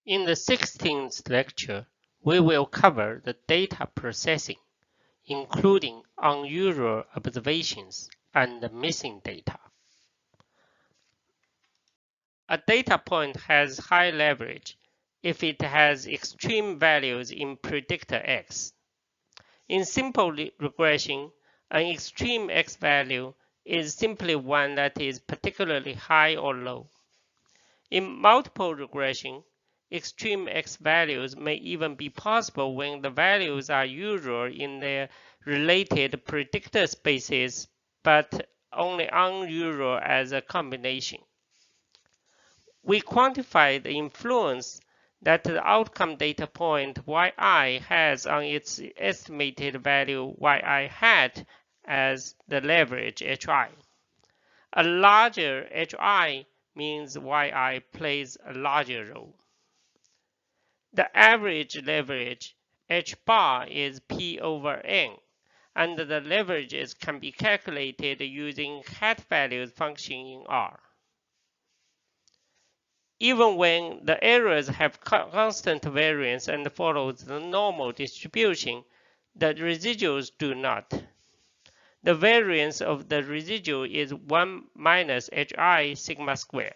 In the 16th lecture, we will cover the data processing, including unusual observations and missing data. A data point has high leverage if it has extreme values in predictor X. In simple regression, an extreme X value is simply one that is particularly high or low. In multiple regression, extreme X values may even be possible when the values are usual in their related predictor spaces, but only unusual as a combination. We quantify the influence that the outcome data point yi has on its estimated value yi hat as the leverage hi. A larger hi means yi plays a larger role. The average leverage h bar is p over n, and the leverages can be calculated using hat values function in R. Even when the errors have constant variance and follows the normal distribution, the residuals do not. The variance of the residual is 1 minus hi sigma square.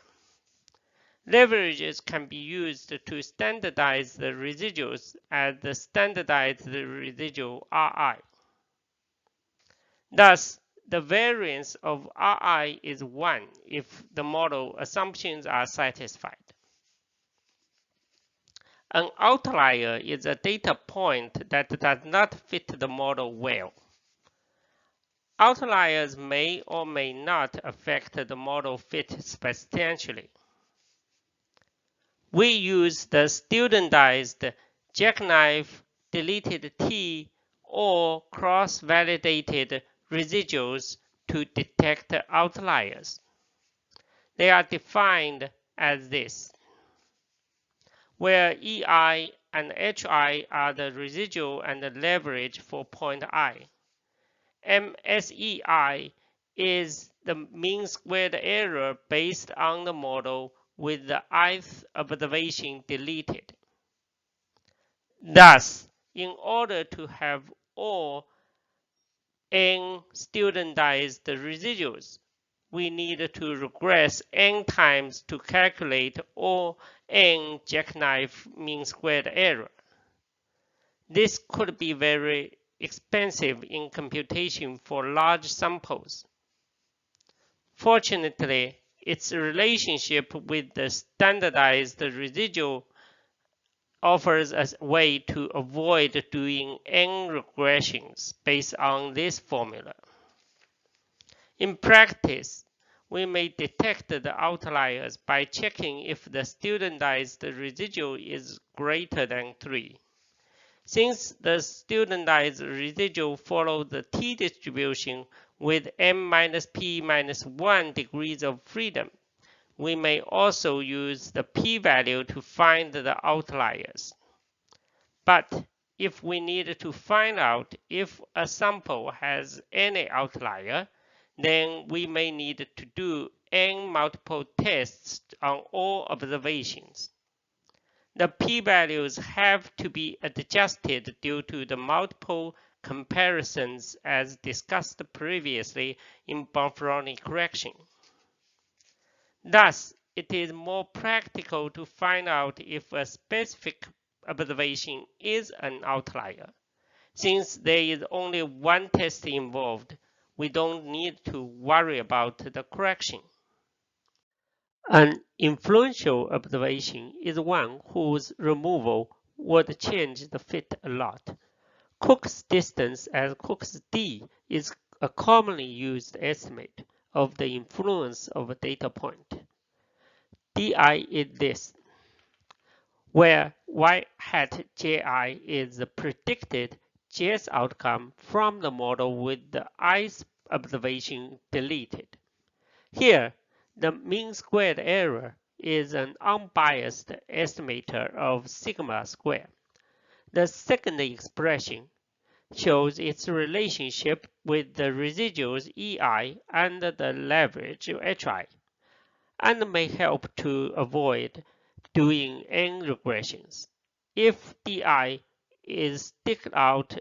Leverages can be used to standardize the residuals as the standardized residual Ri. Thus, the variance of Ri is 1 if the model assumptions are satisfied. An outlier is a data point that does not fit the model well. Outliers may or may not affect the model fit substantially. We use the studentized jackknife, deleted t, or cross-validated residuals to detect outliers. They are defined as this, where ei and hi are the residual and the leverage for point I. MSEI is the mean squared error based on the model with the ith observation deleted. Thus, in order to have all n studentized residuals, we need to regress n times to calculate all n jackknife mean squared error. This could be very expensive in computation for large samples. Fortunately, its relationship with the standardized residual offers a way to avoid doing n regressions based on this formula. In practice, we may detect the outliers by checking if the studentized residual is greater than 3. Since the studentized residual follows the t-distribution with m-p-1 degrees of freedom, we may also use the p-value to find the outliers. But if we need to find out if a sample has any outlier, then we may need to do n multiple tests on all observations. The p-values have to be adjusted due to the multiple comparisons as discussed previously in Bonferroni correction. Thus, it is more practical to find out if a specific observation is an outlier. Since there is only one test involved, we don't need to worry about the correction. An influential observation is one whose removal would change the fit a lot. Cook's distance as Cook's d is a commonly used estimate of the influence of a data point. Di is this, where y hat ji is the predicted j's outcome from the model with the ith observation deleted. Here, the mean squared error is an unbiased estimator of sigma square. The second expression shows its relationship with the residuals ei and the leverage hi, and may help to avoid doing n regressions. If DI is stick out,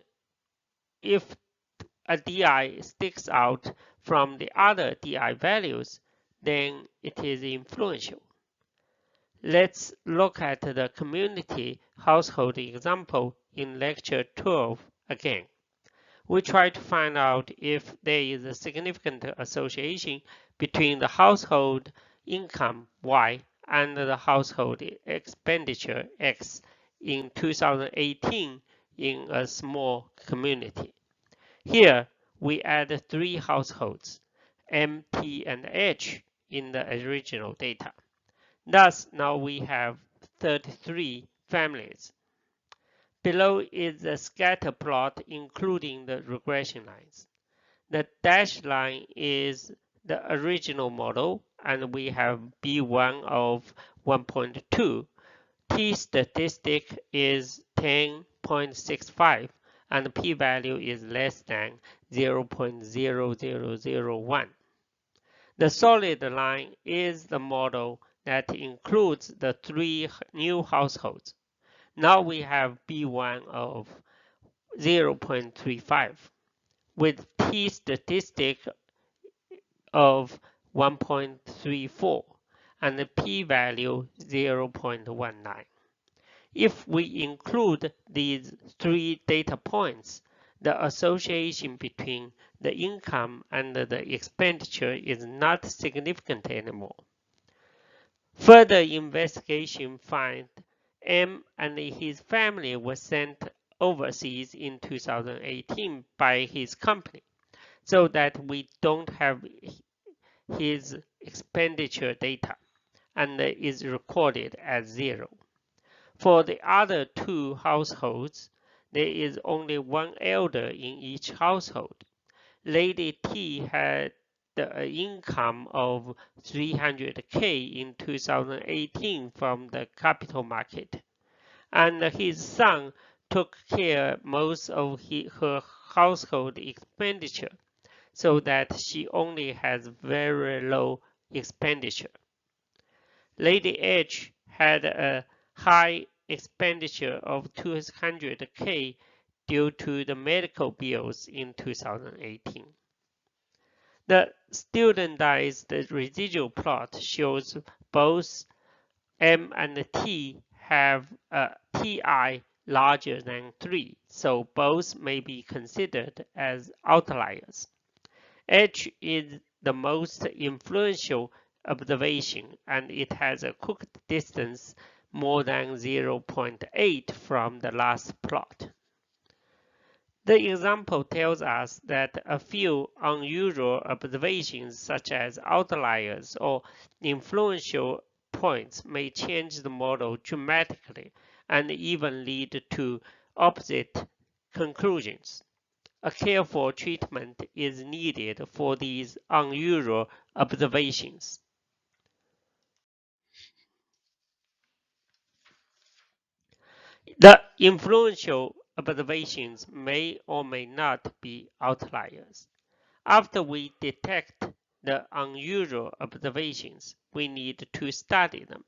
if a DI sticks out from the other DI values, then it is influential. Let's look at the community household example in lecture 12 again. We try to find out if there is a significant association between the household income Y and the household expenditure X in 2018 in a small community. Here, we add 3 households, M, P, and H, in the original data. Thus, now we have 33 families. Below is the scatter plot including the regression lines. The dashed line is the original model, and we have B1 of 1.2. T statistic is 10.65, and p-value is less than 0.0001. The solid line is the model that includes the 3 new households. Now we have B1 of 0.35 with t statistic of 1.34 and the p-value 0.19. If we include these 3 data points, the association between the income and the expenditure is not significant anymore. Further investigation finds M and his family were sent overseas in 2018 by his company, so that we don't have his expenditure data and is recorded as 0. For the other 2 households, there is only 1 elder in each household. Lady T had the income of 300K in 2018 from the capital market, and his son took care most of her household expenditure, so that she only has very low expenditure. Lady H had a high expenditure of 200K due to the medical bills in 2018. The studentized residual plot shows both M and T have a TI larger than 3, so both may be considered as outliers. H is the most influential observation, and it has a cooked distance more than 0.8 from the last plot. The example tells us that a few unusual observations, such as outliers or influential points, may change the model dramatically and even lead to opposite conclusions. A careful treatment is needed for these unusual observations. The influential observations may or may not be outliers. After we detect the unusual observations, we need to study them.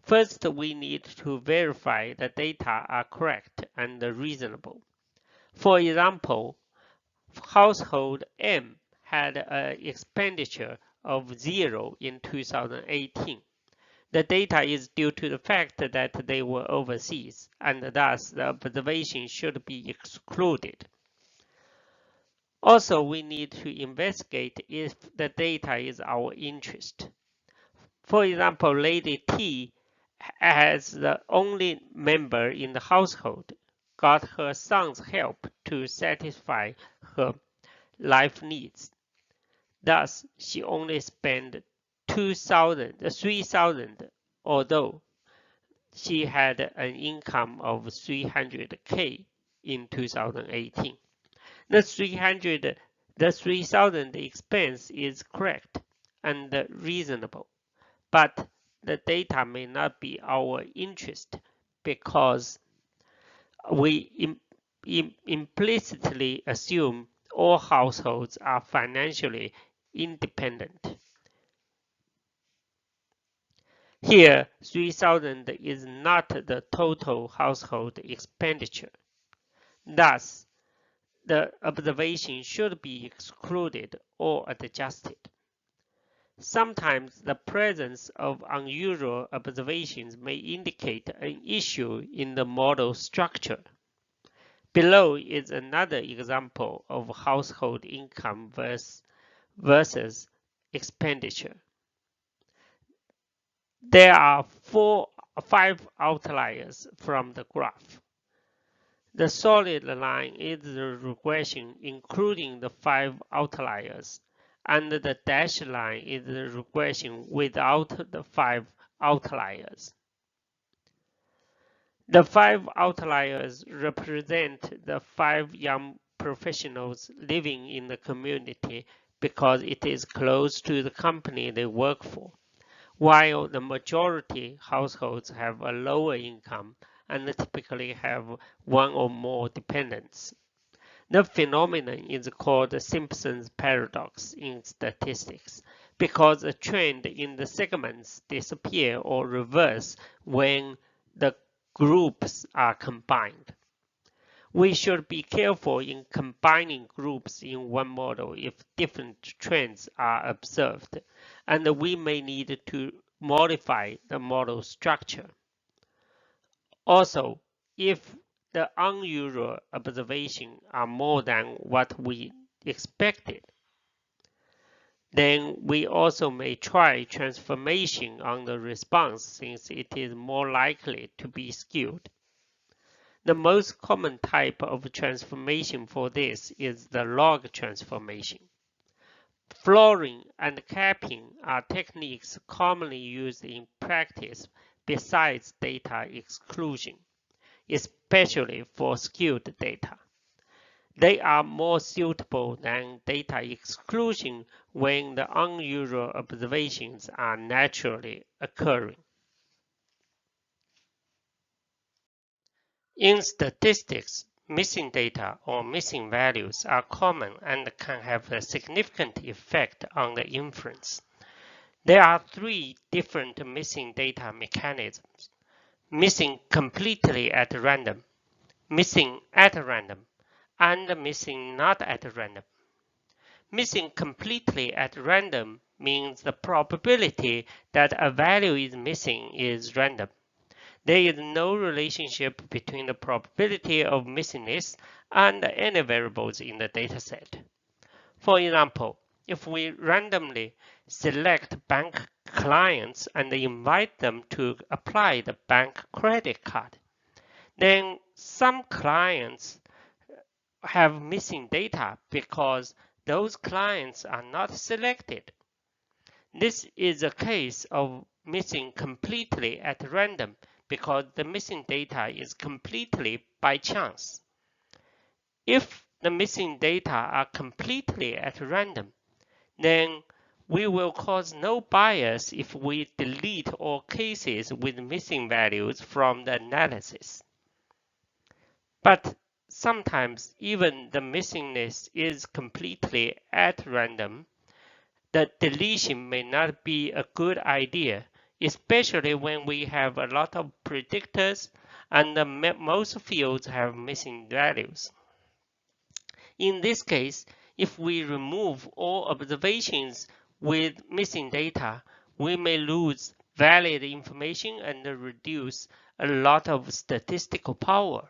First, we need to verify the data are correct and reasonable. For example, household M had an expenditure of 0 in 2018. The data is due to the fact that they were overseas, and thus the observation should be excluded. Also, we need to investigate if the data is our interest. For example, Lady T, as the only member in the household, got her son's help to satisfy her life needs. Thus, she only spent 3,000, although she had an income of 300K in 2018. The 3,000 expense is correct and reasonable, but the data may not be our interest because we implicitly assume all households are financially independent. Here, 3,000 is not the total household expenditure. Thus, the observation should be excluded or adjusted. Sometimes the presence of unusual observations may indicate an issue in the model structure. Below is another example of household income versus expenditure. There are 5 outliers from the graph. The solid line is the regression including the 5 outliers, and the dashed line is the regression without the 5 outliers. The 5 outliers represent the 5 young professionals living in the community because it is close to the company they work for, while the majority households have a lower income and typically have one or more dependents. The phenomenon is called the Simpson's paradox in statistics because a trend in the segments disappear or reverse when the groups are combined. We should be careful in combining groups in one model if different trends are observed, and we may need to modify the model structure. Also, if the unusual observations are more than what we expected, then we also may try transformation on the response since it is more likely to be skewed. The most common type of transformation for this is the log transformation. Flooring and capping are techniques commonly used in practice besides data exclusion, especially for skewed data. They are more suitable than data exclusion when the unusual observations are naturally occurring. In statistics, missing data or missing values are common and can have a significant effect on the inference. There are 3 different missing data mechanisms: missing completely at random, missing at random, and missing not at random. Missing completely at random means the probability that a value is missing is random. There is no relationship between the probability of missingness and any variables in the dataset. For example, if we randomly select bank clients and invite them to apply the bank credit card, then some clients have missing data because those clients are not selected. This is a case of missing completely at random because the missing data is completely by chance. If the missing data are completely at random, then we will cause no bias if we delete all cases with missing values from the analysis. But sometimes even the missingness is completely at random. The deletion may not be a good idea, especially when we have a lot of predictors and most fields have missing values. In this case, if we remove all observations with missing data, we may lose valid information and reduce a lot of statistical power.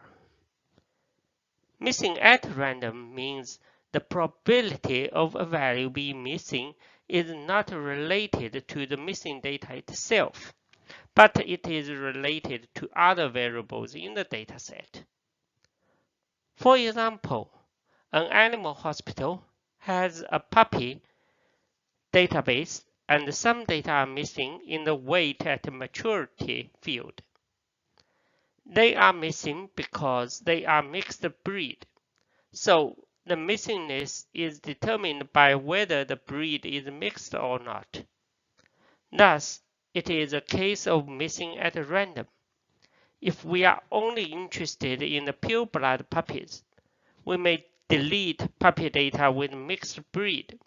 Missing at random means the probability of a value being missing is not related to the missing data itself, but it is related to other variables in the dataset. For example, an animal hospital has a puppy database and some data are missing in the weight at maturity field. They are missing because they are mixed breed. So the missingness is determined by whether the breed is mixed or not. Thus, it is a case of missing at random. If we are only interested in the pureblood puppies, we may delete puppy data with mixed breed.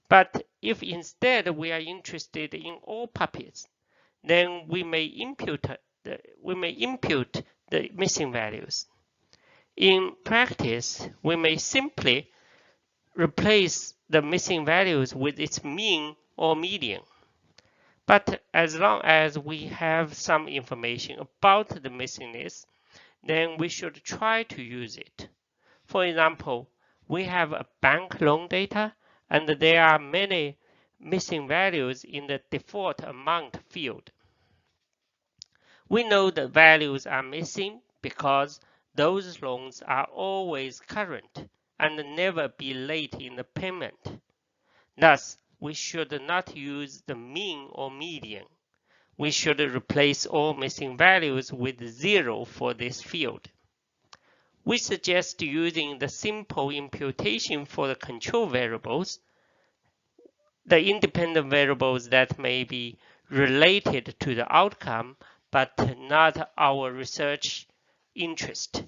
But if instead we are interested in all puppies, then we may impute the missing values. In practice, we may simply replace the missing values with its mean or median. But as long as we have some information about the missingness, then we should try to use it. For example, we have a bank loan data, and there are many missing values in the default amount field. We know the values are missing because those loans are always current and never be late in the payment. Thus, we should not use the mean or median. We should replace all missing values with 0 for this field. We suggest using the simple imputation for the control variables, the independent variables that may be related to the outcome but not our research interest.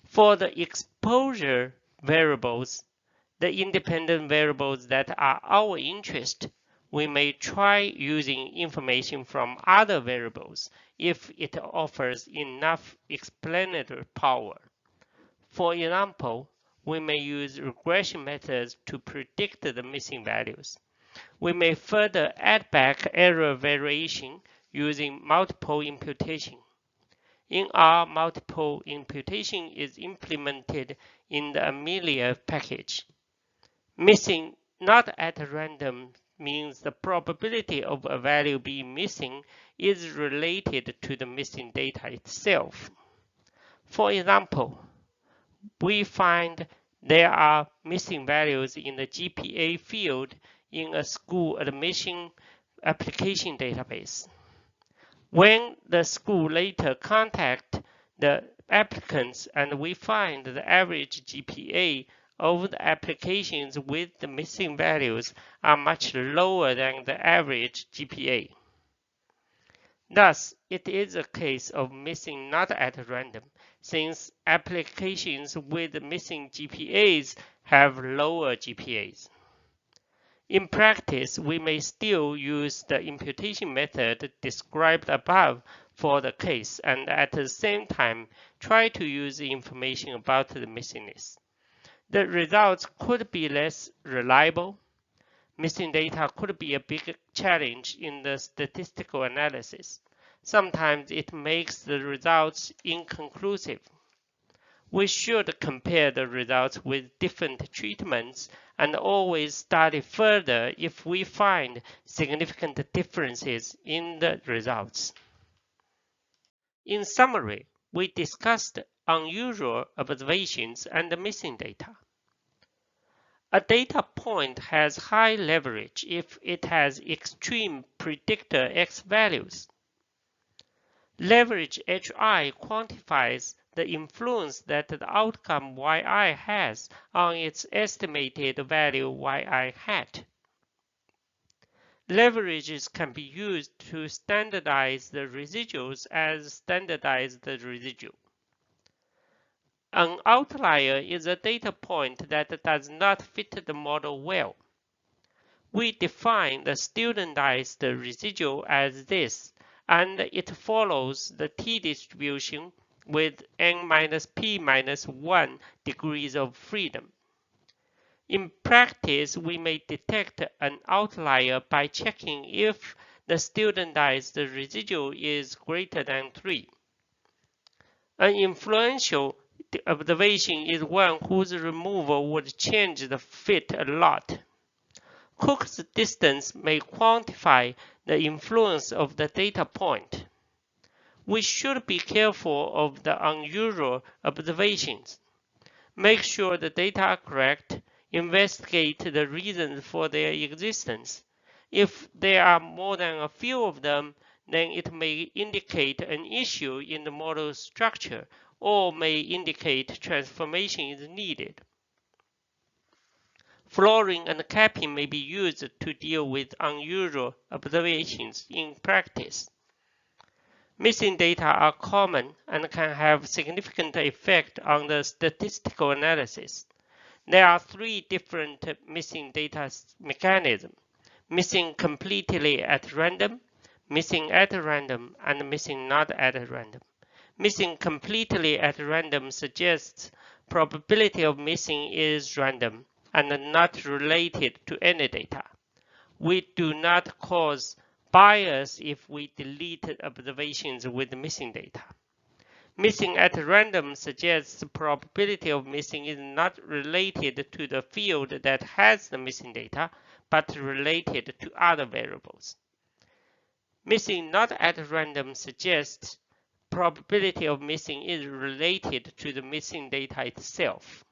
For the exposure variables, the independent variables that are our interest, we may try using information from other variables if it offers enough explanatory power. For example, we may use regression methods to predict the missing values. We may further add back error variation using multiple imputation. In R, multiple imputation is implemented in the Outlier package. Missing not at random means the probability of a value being missing is related to the missing data itself. For example, we find there are missing values in the GPA field in a school admission application database. When the school later contacts the applicants and we find the average GPA of the applications with the missing values are much lower than the average GPA. Thus, it is a case of missing not at random, since applications with missing GPAs have lower GPAs. In practice, we may still use the imputation method described above for the case and at the same time try to use the information about the missingness. The results could be less reliable. Missing data could be a big challenge in the statistical analysis. Sometimes it makes the results inconclusive. We should compare the results with different treatments and always study further if we find significant differences in the results. In summary, we discussed unusual observations and missing data. A data point has high leverage if it has extreme predictor X values. Leverage HI quantifies the influence that the outcome yi has on its estimated value yi hat. Leverages can be used to standardize the residuals as standardize the residual. An outlier is a data point that does not fit the model well. We define the studentized residual as this, and it follows the t-distribution with n-p-1 degrees of freedom. In practice, we may detect an outlier by checking if the studentized residual is greater than 3. An influential observation is one whose removal would change the fit a lot. Cook's distance may quantify the influence of the data point. We should be careful of the unusual observations. Make sure the data are correct. Investigate the reasons for their existence. If there are more than a few of them, then it may indicate an issue in the model structure or may indicate transformation is needed. Flooring and capping may be used to deal with unusual observations in practice. Missing data are common and can have significant effect on the statistical analysis. There are 3 different missing data mechanisms: missing completely at random, missing at random, and missing not at random. Missing completely at random suggests probability of missing is random and not related to any data. We do not cause bias if we delete observations with missing data. Missing at random suggests the probability of missing is not related to the field that has the missing data, but related to other variables. Missing not at random suggests probability of missing is related to the missing data itself.